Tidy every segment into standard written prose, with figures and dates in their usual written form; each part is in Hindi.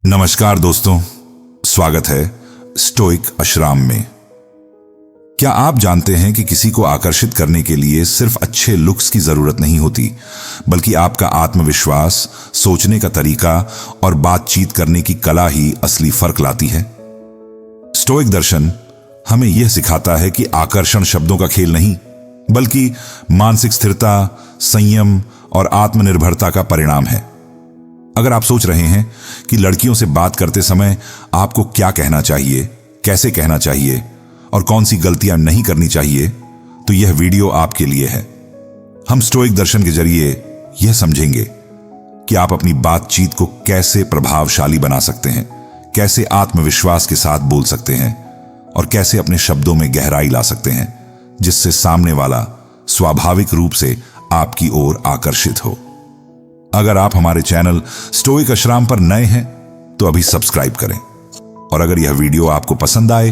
नमस्कार दोस्तों, स्वागत है स्टोइक अशराम में। क्या आप जानते हैं कि किसी को आकर्षित करने के लिए सिर्फ अच्छे लुक्स की जरूरत नहीं होती, बल्कि आपका आत्मविश्वास, सोचने का तरीका और बातचीत करने की कला ही असली फर्क लाती है। स्टोइक दर्शन हमें यह सिखाता है कि आकर्षण शब्दों का खेल नहीं, बल्कि मानसिक स्थिरता, संयम और आत्मनिर्भरता का परिणाम है। अगर आप सोच रहे हैं कि लड़कियों से बात करते समय आपको क्या कहना चाहिए, कैसे कहना चाहिए और कौन सी गलतियां नहीं करनी चाहिए, तो यह वीडियो आपके लिए है। हम स्टोइक दर्शन के जरिए यह समझेंगे कि आप अपनी बातचीत को कैसे प्रभावशाली बना सकते हैं, कैसे आत्मविश्वास के साथ बोल सकते हैं और कैसे अपने शब्दों में गहराई ला सकते हैं, जिससे सामने वाला स्वाभाविक रूप से आपकी ओर आकर्षित हो। अगर आप हमारे चैनल स्टोइक अशराम पर नए हैं तो अभी सब्सक्राइब करें, और अगर यह वीडियो आपको पसंद आए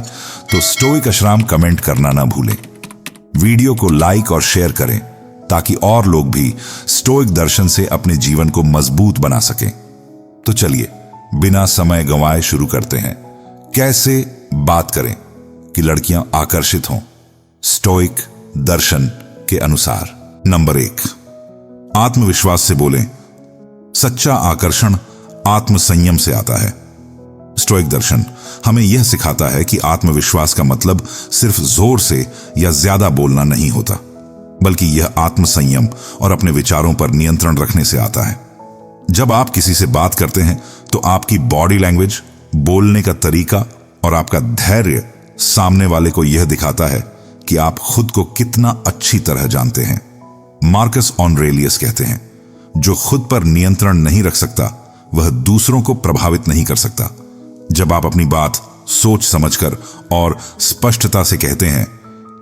तो स्टोइक अशराम कमेंट करना ना भूलें। वीडियो को लाइक और शेयर करें ताकि और लोग भी स्टोइक दर्शन से अपने जीवन को मजबूत बना सकें। तो चलिए बिना समय गंवाए शुरू करते हैं। कैसे बात करें कि लड़कियां आकर्षित हों स्टोइक दर्शन के अनुसार। नंबर 1, आत्मविश्वास से बोलें। सच्चा आकर्षण आत्मसंयम से आता है। स्टोइक दर्शन हमें यह सिखाता है कि आत्मविश्वास का मतलब सिर्फ जोर से या ज्यादा बोलना नहीं होता, बल्कि यह आत्मसंयम और अपने विचारों पर नियंत्रण रखने से आता है। जब आप किसी से बात करते हैं तो आपकी बॉडी लैंग्वेज, बोलने का तरीका और आपका धैर्य सामने वाले को यह दिखाता है कि आप खुद को कितना अच्छी तरह जानते हैं। मार्कस ऑरेलियस कहते हैं, जो खुद पर नियंत्रण नहीं रख सकता वह दूसरों को प्रभावित नहीं कर सकता। जब आप अपनी बात सोच समझकर और स्पष्टता से कहते हैं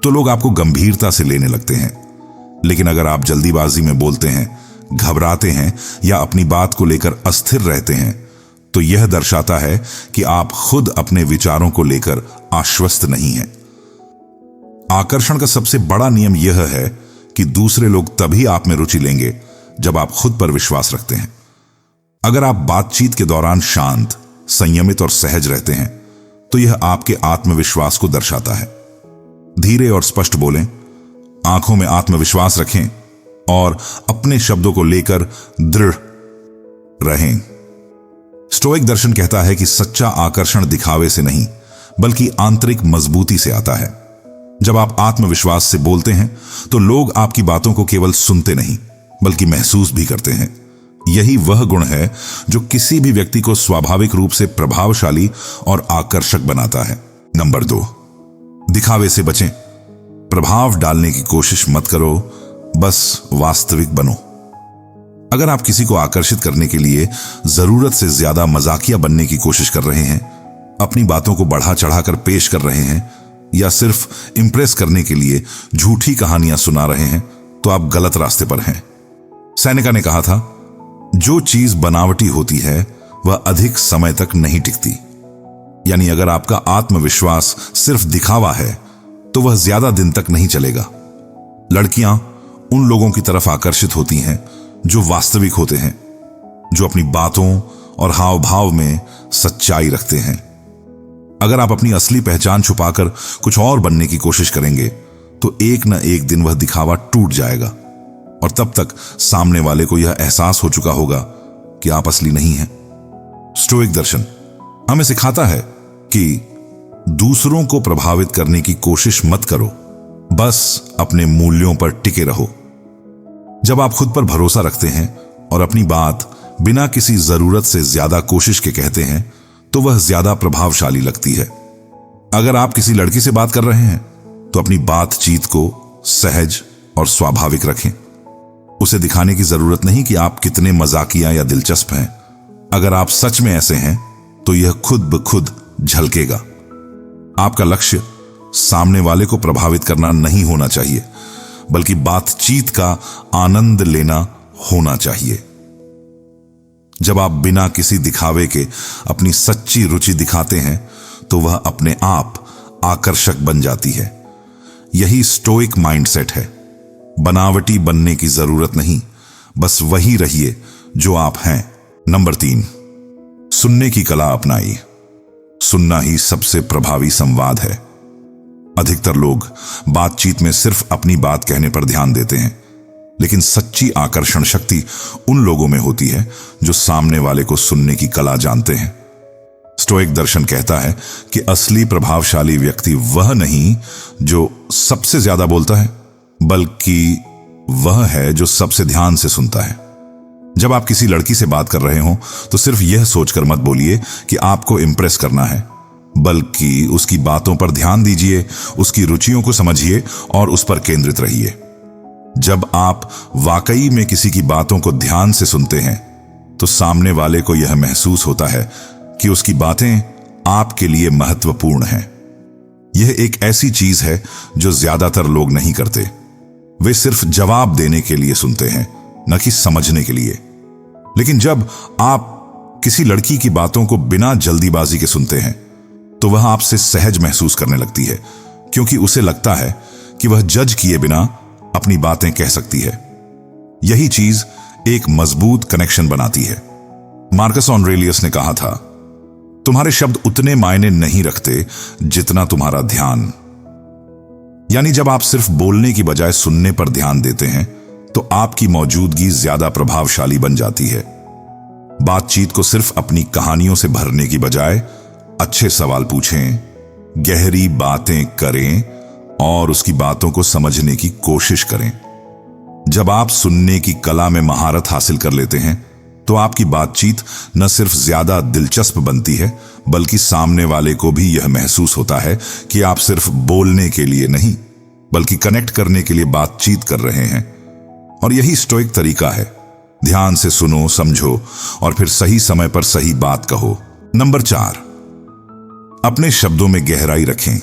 तो लोग आपको गंभीरता से लेने लगते हैं। लेकिन अगर आप जल्दीबाजी में बोलते हैं, घबराते हैं या अपनी बात को लेकर अस्थिर रहते हैं, तो यह दर्शाता है कि आप खुद अपने विचारों को लेकर आश्वस्त नहीं हैं। आकर्षण का सबसे बड़ा नियम यह है कि दूसरे लोग तभी आप में रुचि लेंगे जब आप खुद पर विश्वास रखते हैं। अगर आप बातचीत के दौरान शांत, संयमित और सहज रहते हैं तो यह आपके आत्मविश्वास को दर्शाता है। धीरे और स्पष्ट बोलें, आंखों में आत्मविश्वास रखें और अपने शब्दों को लेकर दृढ़ रहें। स्टोइक दर्शन कहता है कि सच्चा आकर्षण दिखावे से नहीं, बल्कि आंतरिक मजबूती से आता है। जब आप आत्मविश्वास से बोलते हैं तो लोग आपकी बातों को केवल सुनते नहीं, बल्कि महसूस भी करते हैं। यही वह गुण है जो किसी भी व्यक्ति को स्वाभाविक रूप से प्रभावशाली और आकर्षक बनाता है। नंबर 2, दिखावे से बचें। प्रभाव डालने की कोशिश मत करो, बस वास्तविक बनो। अगर आप किसी को आकर्षित करने के लिए जरूरत से ज्यादा मजाकिया बनने की कोशिश कर रहे हैं, अपनी बातों को बढ़ा चढ़ाकर पेश कर रहे हैं या सिर्फ इंप्रेस करने के लिए झूठी कहानियां सुना रहे हैं, तो आप गलत रास्ते पर हैं। सेनेका ने कहा था, जो चीज बनावटी होती है वह अधिक समय तक नहीं टिकती। यानी अगर आपका आत्मविश्वास सिर्फ दिखावा है तो वह ज्यादा दिन तक नहीं चलेगा। लड़कियां उन लोगों की तरफ आकर्षित होती हैं जो वास्तविक होते हैं, जो अपनी बातों और हाव भाव में सच्चाई रखते हैं। अगर आप अपनी असली पहचान छुपाकर कुछ और बनने की कोशिश करेंगे तो एक न एक दिन वह दिखावा टूट जाएगा, और तब तक सामने वाले को यह एहसास हो चुका होगा कि आप असली नहीं हैं। स्टोइक दर्शन हमें सिखाता है कि दूसरों को प्रभावित करने की कोशिश मत करो, बस अपने मूल्यों पर टिके रहो। जब आप खुद पर भरोसा रखते हैं और अपनी बात बिना किसी जरूरत से ज्यादा कोशिश के कहते हैं तो वह ज्यादा प्रभावशाली लगती है। अगर आप किसी लड़की से बात कर रहे हैं तो अपनी बातचीत को सहज और स्वाभाविक रखें। उसे दिखाने की जरूरत नहीं कि आप कितने मजाकिया या दिलचस्प हैं। अगर आप सच में ऐसे हैं तो यह खुद ब खुद झलकेगा। आपका लक्ष्य सामने वाले को प्रभावित करना नहीं होना चाहिए, बल्कि बातचीत का आनंद लेना होना चाहिए। जब आप बिना किसी दिखावे के अपनी सच्ची रुचि दिखाते हैं तो वह अपने आप आकर्षक बन जाती है। यही स्टोइक माइंडसेट है। बनावटी बनने की जरूरत नहीं, बस वही रहिए जो आप हैं। नंबर 3, सुनने की कला अपनाई। सुनना ही सबसे प्रभावी संवाद है। अधिकतर लोग बातचीत में सिर्फ अपनी बात कहने पर ध्यान देते हैं, लेकिन सच्ची आकर्षण शक्ति उन लोगों में होती है जो सामने वाले को सुनने की कला जानते हैं। स्टोइक दर्शन कहता है कि असली प्रभावशाली व्यक्ति वह नहीं जो सबसे ज्यादा बोलता है, बल्कि वह है जो सबसे ध्यान से सुनता है। जब आप किसी लड़की से बात कर रहे हो तो सिर्फ यह सोचकर मत बोलिए कि आपको इंप्रेस करना है, बल्कि उसकी बातों पर ध्यान दीजिए, उसकी रुचियों को समझिए और उस पर केंद्रित रहिए। जब आप वाकई में किसी की बातों को ध्यान से सुनते हैं तो सामने वाले को यह महसूस होता है कि उसकी बातें आपके लिए महत्वपूर्ण हैं। यह एक ऐसी चीज है जो ज्यादातर लोग नहीं करते। वे सिर्फ जवाब देने के लिए सुनते हैं, न कि समझने के लिए। लेकिन जब आप किसी लड़की की बातों को बिना जल्दीबाजी के सुनते हैं तो वह आपसे सहज महसूस करने लगती है, क्योंकि उसे लगता है कि वह जज किए बिना अपनी बातें कह सकती है। यही चीज एक मजबूत कनेक्शन बनाती है। मार्कस ऑरेलियस ने कहा था, तुम्हारे शब्द उतने मायने नहीं रखते जितना तुम्हारा ध्यान। यानी जब आप सिर्फ बोलने की बजाय सुनने पर ध्यान देते हैं तो आपकी मौजूदगी ज्यादा प्रभावशाली बन जाती है। बातचीत को सिर्फ अपनी कहानियों से भरने की बजाय अच्छे सवाल पूछें, गहरी बातें करें और उसकी बातों को समझने की कोशिश करें। जब आप सुनने की कला में महारत हासिल कर लेते हैं तो आपकी बातचीत न सिर्फ ज्यादा दिलचस्प बनती है, बल्कि सामने वाले को भी यह महसूस होता है कि आप सिर्फ बोलने के लिए नहीं, बल्कि कनेक्ट करने के लिए बातचीत कर रहे हैं। और यही स्टोइक तरीका है। ध्यान से सुनो, समझो और फिर सही समय पर सही बात कहो। नंबर 4, अपने शब्दों में गहराई रखें।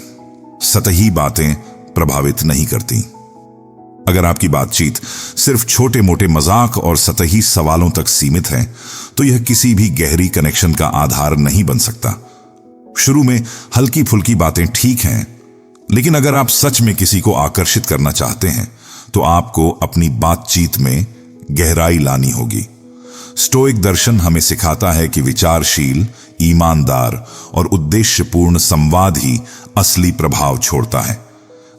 सतही बातें प्रभावित नहीं करती। अगर आपकी बातचीत सिर्फ छोटे मोटे मजाक और सतही सवालों तक सीमित है तो यह किसी भी गहरी कनेक्शन का आधार नहीं बन सकता। शुरू में हल्की फुल्की बातें ठीक हैं, लेकिन अगर आप सच में किसी को आकर्षित करना चाहते हैं तो आपको अपनी बातचीत में गहराई लानी होगी। स्टोइक दर्शन हमें सिखाता है कि विचारशील, ईमानदार और उद्देश्यपूर्ण संवाद ही असली प्रभाव छोड़ता है।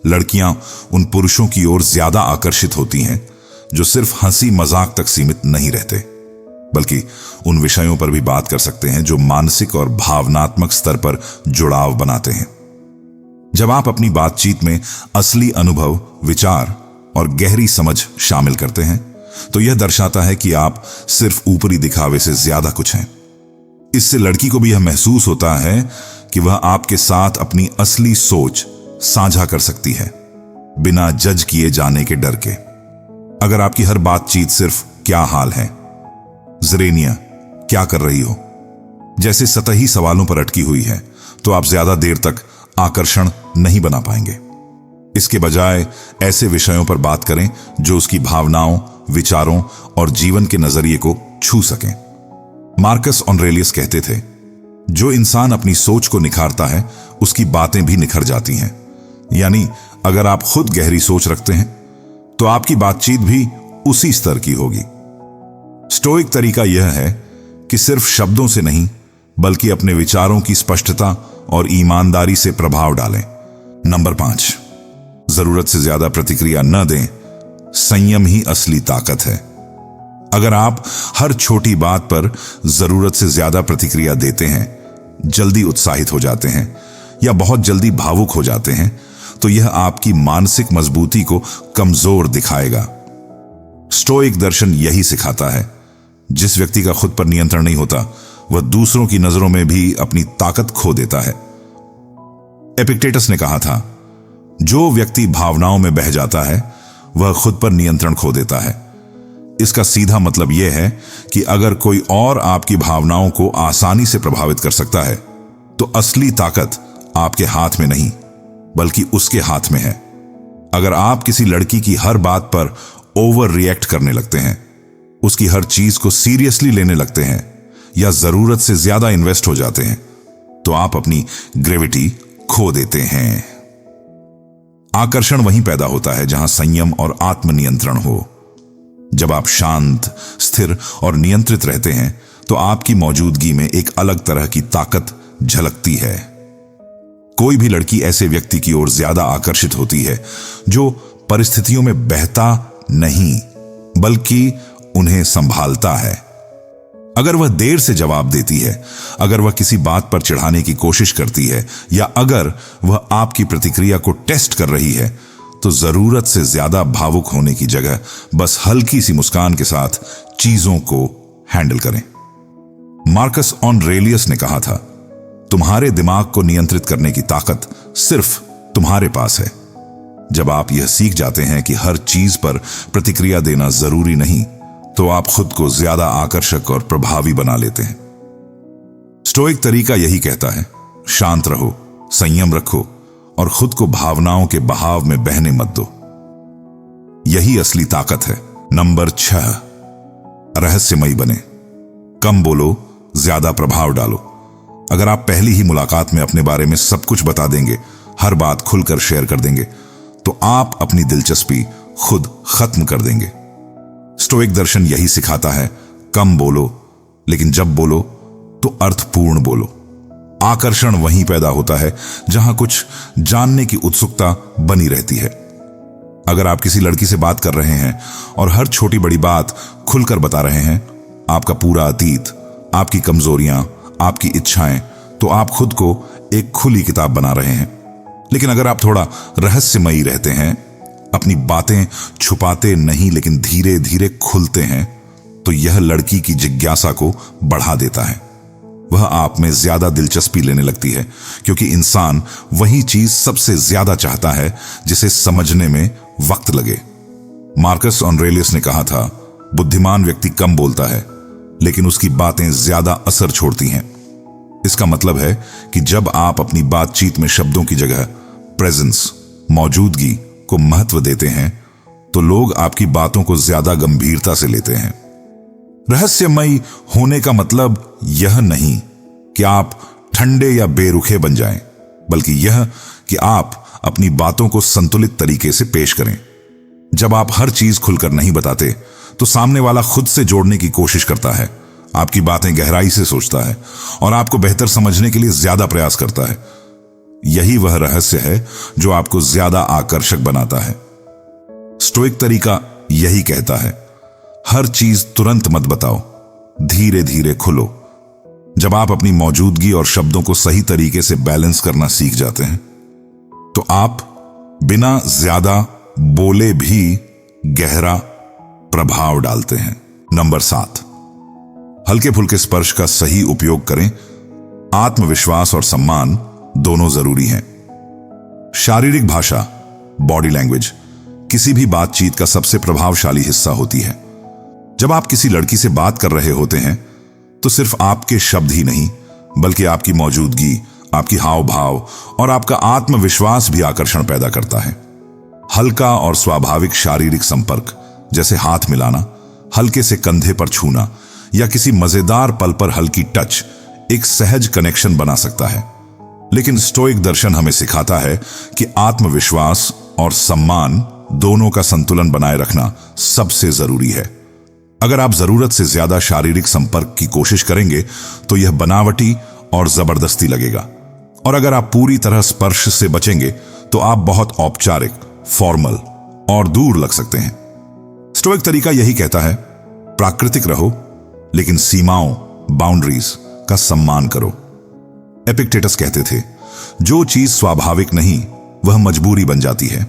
लड़कियां उन पुरुषों की ओर ज्यादा आकर्षित होती हैं जो सिर्फ हंसी मजाक तक सीमित नहीं रहते, बल्कि उन विषयों पर भी बात कर सकते हैं जो मानसिक और भावनात्मक स्तर पर जुड़ाव बनाते हैं। जब आप अपनी बातचीत में असली अनुभव, विचार और गहरी समझ शामिल करते हैं तो यह दर्शाता है कि आप सिर्फ ऊपरी दिखावे से ज्यादा कुछ हैं। इससे लड़की को भी यह महसूस होता है कि वह आपके साथ अपनी असली सोच साझा कर सकती है, बिना जज किए जाने के डर के। अगर आपकी हर बातचीत सिर्फ क्या हाल है, ज़रेनिया क्या कर रही हो जैसे सतही सवालों पर अटकी हुई है तो आप ज्यादा देर तक आकर्षण नहीं बना पाएंगे। इसके बजाय ऐसे विषयों पर बात करें जो उसकी भावनाओं, विचारों और जीवन के नजरिए को छू सकें। मार्कस ऑरेलियस कहते थे, जो इंसान अपनी सोच को निखारता है उसकी बातें भी निखर जाती हैं। यानी अगर आप खुद गहरी सोच रखते हैं तो आपकी बातचीत भी उसी स्तर की होगी। स्टोइक तरीका यह है कि सिर्फ शब्दों से नहीं, बल्कि अपने विचारों की स्पष्टता और ईमानदारी से प्रभाव डालें। नंबर 5, जरूरत से ज्यादा प्रतिक्रिया न दें। संयम ही असली ताकत है। अगर आप हर छोटी बात पर जरूरत से ज्यादा प्रतिक्रिया देते हैं, जल्दी उत्साहित हो जाते हैं या बहुत जल्दी भावुक हो जाते हैं, तो यह आपकी मानसिक मजबूती को कमजोर दिखाएगा। स्टोइक दर्शन यही सिखाता है, जिस व्यक्ति का खुद पर नियंत्रण नहीं होता वह दूसरों की नजरों में भी अपनी ताकत खो देता है। एपिक्टेटस ने कहा था, जो व्यक्ति भावनाओं में बह जाता है वह खुद पर नियंत्रण खो देता है। इसका सीधा मतलब यह है कि अगर कोई और आपकी भावनाओं को आसानी से प्रभावित कर सकता है तो असली ताकत आपके हाथ में नहीं, बल्कि उसके हाथ में है। अगर आप किसी लड़की की हर बात पर ओवर रिएक्ट करने लगते हैं, उसकी हर चीज को सीरियसली लेने लगते हैं या जरूरत से ज्यादा इन्वेस्ट हो जाते हैं, तो आप अपनी ग्रेविटी खो देते हैं। आकर्षण वहीं पैदा होता है जहां संयम और आत्मनियंत्रण हो। जब आप शांत, स्थिर और नियंत्रित रहते हैं तो आपकी मौजूदगी में एक अलग तरह की ताकत झलकती है। कोई भी लड़की ऐसे व्यक्ति की ओर ज्यादा आकर्षित होती है जो परिस्थितियों में बहता नहीं बल्कि उन्हें संभालता है। अगर वह देर से जवाब देती है, अगर वह किसी बात पर चिढ़ाने की कोशिश करती है, या अगर वह आपकी प्रतिक्रिया को टेस्ट कर रही है, तो जरूरत से ज्यादा भावुक होने की जगह बस हल्की सी मुस्कान के साथ चीजों को हैंडल करें। मार्कस ऑरेलियस ने कहा था, तुम्हारे दिमाग को नियंत्रित करने की ताकत सिर्फ तुम्हारे पास है। जब आप यह सीख जाते हैं कि हर चीज पर प्रतिक्रिया देना जरूरी नहीं, तो आप खुद को ज्यादा आकर्षक और प्रभावी बना लेते हैं। स्टोइक तरीका यही कहता है, शांत रहो, संयम रखो और खुद को भावनाओं के बहाव में बहने मत दो। यही असली ताकत है। नंबर 6, रहस्यमयी बने। कम बोलो, ज्यादा प्रभाव डालो। अगर आप पहली ही मुलाकात में अपने बारे में सब कुछ बता देंगे, हर बात खुलकर शेयर कर देंगे, तो आप अपनी दिलचस्पी खुद खत्म कर देंगे। स्टोइक दर्शन यही सिखाता है, कम बोलो, लेकिन जब बोलो तो अर्थपूर्ण बोलो। आकर्षण वहीं पैदा होता है जहां कुछ जानने की उत्सुकता बनी रहती है। अगर आप किसी लड़की से बात कर रहे हैं और हर छोटी बड़ी बात खुलकर बता रहे हैं, आपका पूरा अतीत, आपकी कमजोरियां, आपकी इच्छाएं, तो आप खुद को एक खुली किताब बना रहे हैं। लेकिन अगर आप थोड़ा रहस्यमयी रहते हैं, अपनी बातें छुपाते नहीं लेकिन धीरे धीरे खुलते हैं, तो यह लड़की की जिज्ञासा को बढ़ा देता है। वह आप में ज्यादा दिलचस्पी लेने लगती है, क्योंकि इंसान वही चीज सबसे ज्यादा चाहता है जिसे समझने में वक्त लगे। मार्कस ऑरेलियस ने कहा था, बुद्धिमान व्यक्ति कम बोलता है लेकिन उसकी बातें ज्यादा असर छोड़ती हैं। इसका मतलब है कि जब आप अपनी बातचीत में शब्दों की जगह प्रेजेंस, मौजूदगी को महत्व देते हैं, तो लोग आपकी बातों को ज्यादा गंभीरता से लेते हैं। रहस्यमयी होने का मतलब यह नहीं कि आप ठंडे या बेरुखे बन जाएं, बल्कि यह कि आप अपनी बातों को संतुलित तरीके से पेश करें। जब आप हर चीज खुलकर नहीं बताते, तो सामने वाला खुद से जोड़ने की कोशिश करता है, आपकी बातें गहराई से सोचता है और आपको बेहतर समझने के लिए ज्यादा प्रयास करता है। यही वह रहस्य है जो आपको ज्यादा आकर्षक बनाता है। स्टोइक तरीका यही कहता है, हर चीज तुरंत मत बताओ, धीरे धीरे खुलो। जब आप अपनी मौजूदगी और शब्दों को सही तरीके से बैलेंस करना सीख जाते हैं, तो आप बिना ज्यादा बोले भी गहरा प्रभाव डालते हैं। नंबर 7, हल्के फुल्के स्पर्श का सही उपयोग करें। आत्मविश्वास और सम्मान दोनों जरूरी हैं। शारीरिक भाषा, बॉडी लैंग्वेज, किसी भी बातचीत का सबसे प्रभावशाली हिस्सा होती है। जब आप किसी लड़की से बात कर रहे होते हैं, तो सिर्फ आपके शब्द ही नहीं, बल्कि आपकी मौजूदगी, आपकी हाव भाव और आपका आत्मविश्वास भी आकर्षण पैदा करता है। हल्का और स्वाभाविक शारीरिक संपर्क, जैसे हाथ मिलाना, हल्के से कंधे पर छूना या किसी मजेदार पल पर हल्की टच, एक सहज कनेक्शन बना सकता है। लेकिन स्टोइक दर्शन हमें सिखाता है कि आत्मविश्वास और सम्मान दोनों का संतुलन बनाए रखना सबसे जरूरी है। अगर आप जरूरत से ज्यादा शारीरिक संपर्क की कोशिश करेंगे, तो यह बनावटी और जबरदस्ती लगेगा। और अगर आप पूरी तरह स्पर्श से बचेंगे, तो आप बहुत औपचारिक, फॉर्मल और दूर लग सकते हैं। स्टोइक तरीका यही कहता है, प्राकृतिक रहो, लेकिन सीमाओं, बाउंड्रीज का सम्मान करो। एपिक्टेटस कहते थे, जो चीज स्वाभाविक नहीं, वह मजबूरी बन जाती है।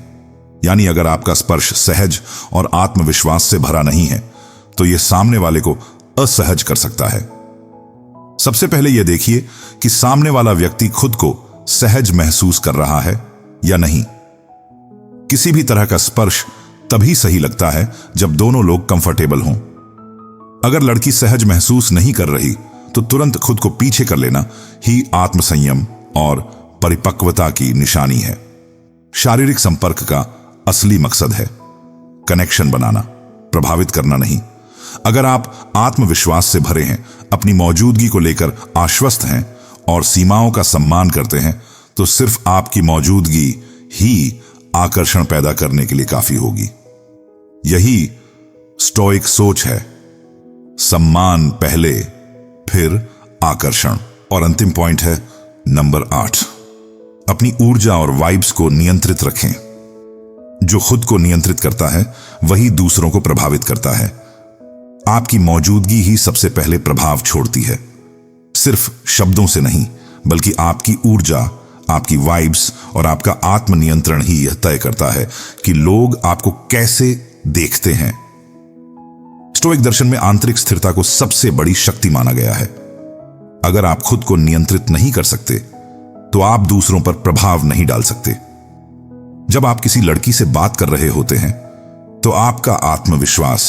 यानी अगर आपका स्पर्श सहज और आत्मविश्वास से भरा नहीं है, तो यह सामने वाले को असहज कर सकता है। सबसे पहले यह देखिए कि सामने वाला व्यक्ति खुद को सहज महसूस कर रहा है या नहीं। किसी भी तरह का स्पर्श तभी सही लगता है जब दोनों लोग कंफर्टेबल हों। अगर लड़की सहज महसूस नहीं कर रही, तो तुरंत खुद को पीछे कर लेना ही आत्मसंयम और परिपक्वता की निशानी है। शारीरिक संपर्क का असली मकसद है कनेक्शन बनाना, प्रभावित करना नहीं। अगर आप आत्मविश्वास से भरे हैं, अपनी मौजूदगी को लेकर आश्वस्त हैं और सीमाओं का सम्मान करते हैं, तो सिर्फ आपकी मौजूदगी ही आकर्षण पैदा करने के लिए काफी होगी। यही स्टोइक सोच है, सम्मान पहले, फिर आकर्षण, और अंतिम पॉइंट है नंबर 8, अपनी ऊर्जा और वाइब्स को नियंत्रित रखें। जो खुद को नियंत्रित करता है वही दूसरों को प्रभावित करता है। आपकी मौजूदगी ही सबसे पहले प्रभाव छोड़ती है, सिर्फ शब्दों से नहीं, बल्कि आपकी ऊर्जा, आपकी वाइब्स और आपका आत्मनियंत्रण ही यह तय करता है कि लोग आपको कैसे देखते हैं। स्टोइक दर्शन में आंतरिक स्थिरता को सबसे बड़ी शक्ति माना गया है। अगर आप खुद को नियंत्रित नहीं कर सकते तो आप दूसरों पर प्रभाव नहीं डाल सकते। जब आप किसी लड़की से बात कर रहे होते हैं तो आपका आत्मविश्वास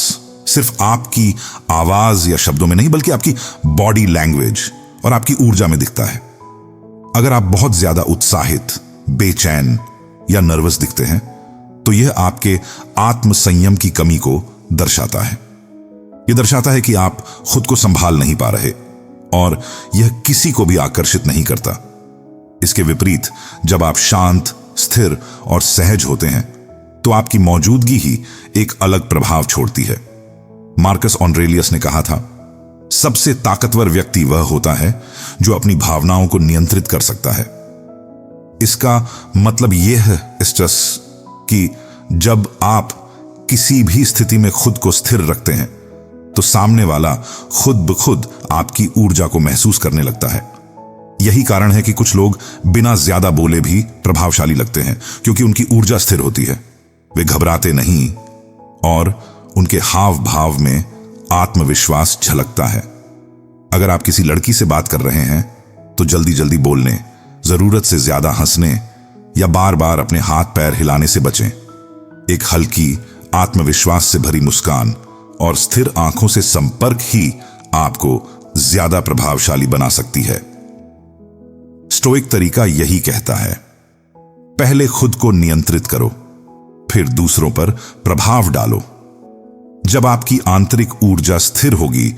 सिर्फ आपकी आवाज या शब्दों में नहीं, बल्कि आपकी बॉडी लैंग्वेज और आपकी ऊर्जा में दिखता है। अगर आप बहुत ज्यादा उत्साहित, बेचैन या नर्वस दिखते हैं तो यह आपके आत्मसंयम की कमी को दर्शाता है। यह दर्शाता है कि आप खुद को संभाल नहीं पा रहे, और यह किसी को भी आकर्षित नहीं करता। इसके विपरीत, जब आप शांत, स्थिर और सहज होते हैं तो आपकी मौजूदगी ही एक अलग प्रभाव छोड़ती है। मार्कस ऑरेलियस ने कहा था, सबसे ताकतवर व्यक्ति वह होता है जो अपनी भावनाओं को नियंत्रित कर सकता है। इसका मतलब यह है कि जब आप किसी भी स्थिति में खुद को स्थिर रखते हैं तो सामने वाला खुद ब खुद आपकी ऊर्जा को महसूस करने लगता है। यही कारण है कि कुछ लोग बिना ज्यादा बोले भी प्रभावशाली लगते हैं, क्योंकि उनकी ऊर्जा स्थिर होती है। वे घबराते नहीं और उनके हाव भाव में आत्मविश्वास झलकता है। अगर आप किसी लड़की से बात कर रहे हैं तो जल्दी जल्दी बोलने, जरूरत से ज्यादा हंसने या बार बार अपने हाथ पैर हिलाने से बचें। एक हल्की, आत्मविश्वास से भरी मुस्कान और स्थिर आंखों से संपर्क ही आपको ज्यादा प्रभावशाली बना सकती है। स्टोइक तरीका यही कहता है, पहले खुद को नियंत्रित करो, फिर दूसरों पर प्रभाव डालो। जब आपकी आंतरिक ऊर्जा स्थिर होगी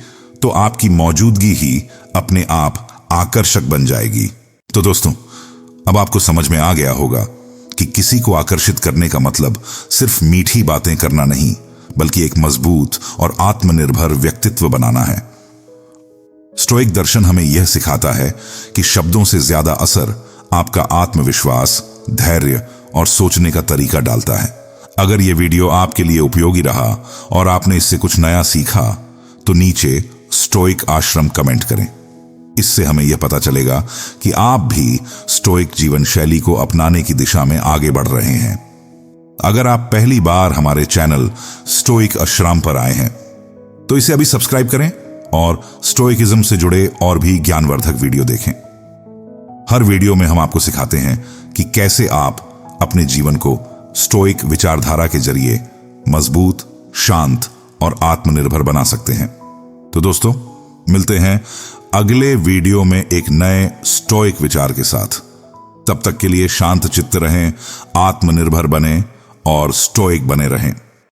तो आपकी मौजूदगी ही अपने आप आकर्षक बन जाएगी। तो दोस्तों, अब आपको समझ में आ गया होगा कि किसी को आकर्षित करने का मतलब सिर्फ मीठी बातें करना नहीं, बल्कि एक मजबूत और आत्मनिर्भर व्यक्तित्व बनाना है। स्टोइक दर्शन हमें यह सिखाता है कि शब्दों से ज्यादा असर आपका आत्मविश्वास, धैर्य और सोचने का तरीका डालता है। अगर यह वीडियो आपके लिए उपयोगी रहा और आपने इससे कुछ नया सीखा तो नीचे स्टोइक आश्रम कमेंट करें। इससे हमें यह पता चलेगा कि आप भी स्टोइक जीवन शैली को अपनाने की दिशा में आगे बढ़ रहे हैं। अगर आप पहली बार हमारे चैनल स्टोइक आश्रम पर आए हैं तो इसे अभी सब्सक्राइब करें और स्टोइकिज्म से जुड़े और भी ज्ञानवर्धक वीडियो देखें। हर वीडियो में हम आपको सिखाते हैं कि कैसे आप अपने जीवन को स्टोइक विचारधारा के जरिए मजबूत, शांत और आत्मनिर्भर बना सकते हैं। तो दोस्तों, मिलते हैं अगले वीडियो में एक नए स्टोइक विचार के साथ। तब तक के लिए शांत चित्त रहें, आत्मनिर्भर बने और स्टोइक बने रहें।